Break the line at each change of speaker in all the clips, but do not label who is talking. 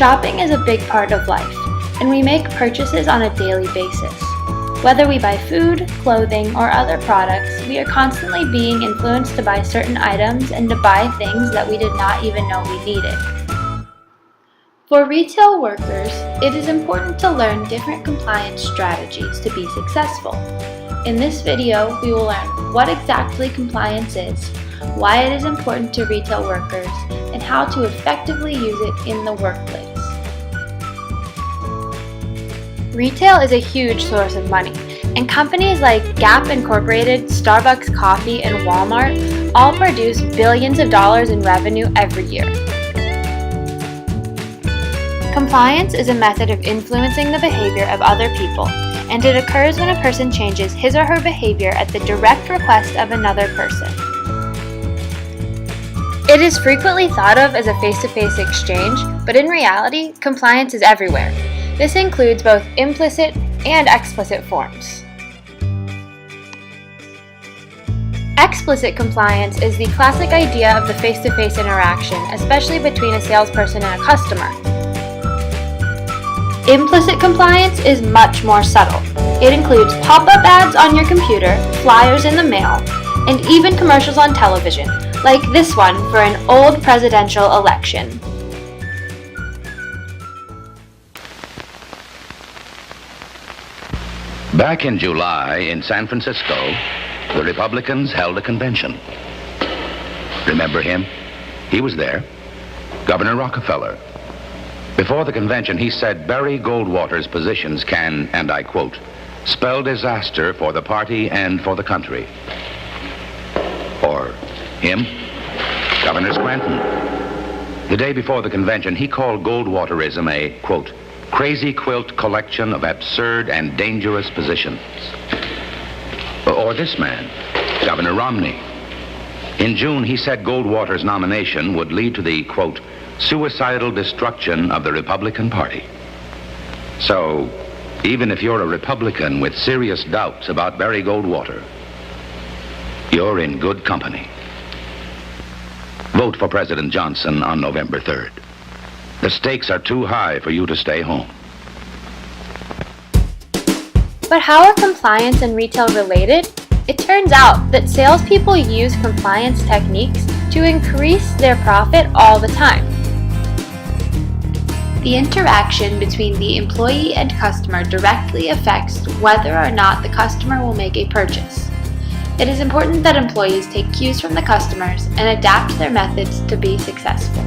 Shopping is a big part of life, and we make purchases on a daily basis. Whether we buy food, clothing, or other products, we are constantly being influenced to buy certain items and to buy things that we did not even know we needed. For retail workers, it is important to learn different compliance strategies to be successful. In this video, we will learn what exactly compliance is, why it is important to retail workers, and how to effectively use it in the workplace. Retail is a huge source of money, and companies like Gap Incorporated, Starbucks Coffee, and Walmart all produce billions of dollars in revenue every year. Compliance is a method of influencing the behavior of other people, and it occurs when a person changes his or her behavior at the direct request of another person. It is frequently thought of as a face-to-face exchange, but in reality, compliance is everywhere. This includes both implicit and explicit forms. Explicit compliance is the classic idea of the face-to-face interaction, especially between a salesperson and a customer. Implicit compliance is much more subtle. It includes pop-up ads on your computer, flyers in the mail, and even commercials on television, like this one for an old presidential election.
Back in July in San Francisco, the Republicans held a convention. Remember him? He was there. Governor Rockefeller. Before the convention, he said Barry Goldwater's positions can, and I quote, spell disaster for the party and for the country. Or him, Governor Scranton. The day before the convention, he called Goldwaterism a, quote, crazy quilt collection of absurd and dangerous positions. Or this man, Governor Romney. In June, he said Goldwater's nomination would lead to the, quote, suicidal destruction of the Republican Party. So, even if you're a Republican with serious doubts about Barry Goldwater, you're in good company. Vote for President Johnson on November 3rd. The stakes are too high for you to stay home.
But how are compliance and retail related? It turns out that salespeople use compliance techniques to increase their profit all the time. The interaction between the employee and customer directly affects whether or not the customer will make a purchase. It is important that employees take cues from the customers and adapt their methods to be successful.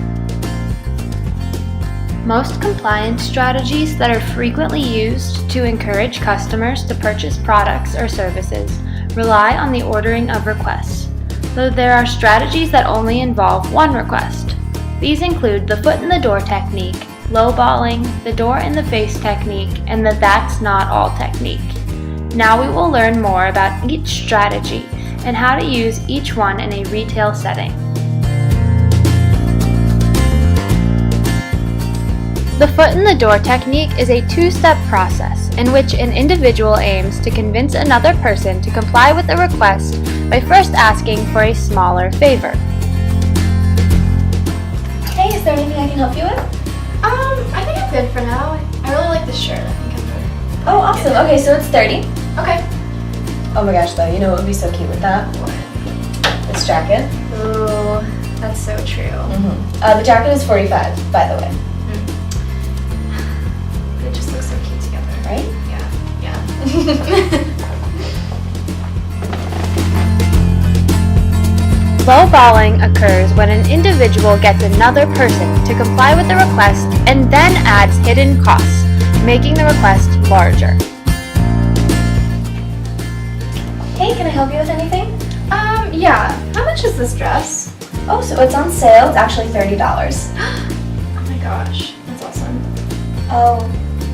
Most compliance strategies that are frequently used to encourage customers to purchase products or services rely on the ordering of requests, though there are strategies that only involve one request. These include the foot in the door technique, lowballing, the door in the face technique, and the that's not all technique. Now we will learn more about each strategy and how to use each one in a retail setting. The foot in the door technique is a two-step process in which an individual aims to convince another person to comply with a request by first asking for a smaller favor.
Hey, is there anything I can help you with?
I think I'm good for now. I really like this shirt. I think I'm good.
Oh, awesome. Okay, so it's 30.
Okay.
Oh my gosh, though, you know what would be so cute with that? This jacket.
Ooh, that's so true.
The jacket is 45, by the way.
It just looks so cute together.
Right?
Yeah.
Lowballing occurs when an individual gets another person to comply with the request and then adds hidden costs, making the request larger.
Hey, can I help you with anything?
Yeah. How much is this dress?
Oh, so it's on sale. It's actually $30.
Oh my gosh, that's awesome.
Oh,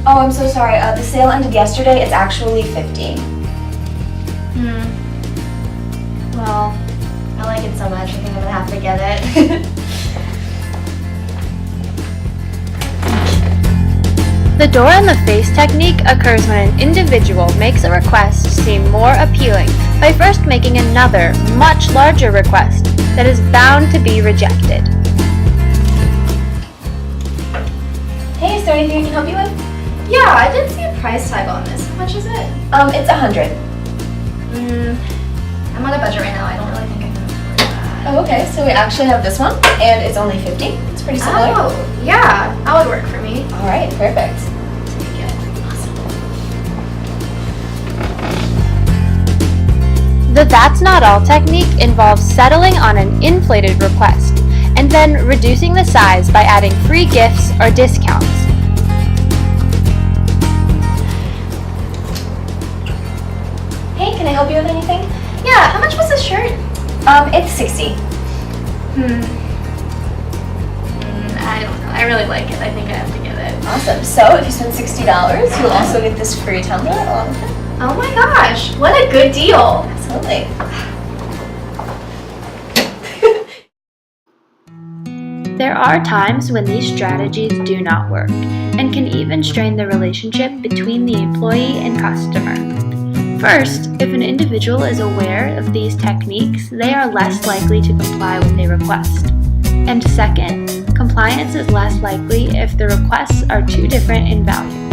I'm so sorry. The sale ended yesterday. It's actually $50.
Well, I like it so much. I think I'm gonna have to get it.
The door in the face technique occurs when an individual makes a request seem more appealing by first making another, much larger request that is bound to be rejected.
there anything I can help you with?
Yeah, I did see a price tag on this. How much is it?
It's $100.
I'm on a budget right now. I don't really think I can afford that.
Oh, okay. So we actually have this one, and it's only $50. It's pretty similar.
Oh, yeah, that would work for me.
All right, perfect.
Take it. Awesome.
The That's Not All technique involves settling on an inflated request and then reducing the size by adding free gifts or discounts.
Hey, can I help you with anything?
Yeah, how much was this shirt?
It's $60.
I don't know. I really like it. I think I have to get it.
Awesome. So if you spend $60, you'll also get this free tumbler along with it.
Oh my gosh, what a good deal.
Absolutely.
There are times when these strategies do not work and can even strain the relationship between the employee and customer. First, if an individual is aware of these techniques, they are less likely to comply with a request. And second, compliance is less likely if the requests are too different in value.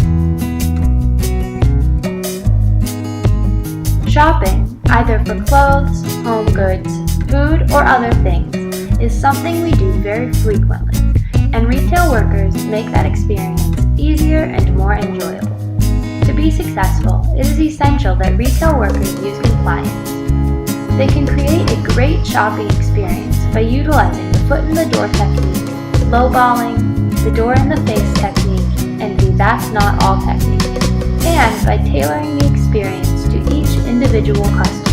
Shopping, either for clothes, home goods, food, or other things, is something we do very frequently, and retail workers make that experience easier and more enjoyable. To be successful, it is essential that retail workers use compliance. They can create a great shopping experience by utilizing the foot-in-the-door technique, lowballing, the door-in-the-face technique, and the That's Not All technique, and by tailoring the experience to each individual customer.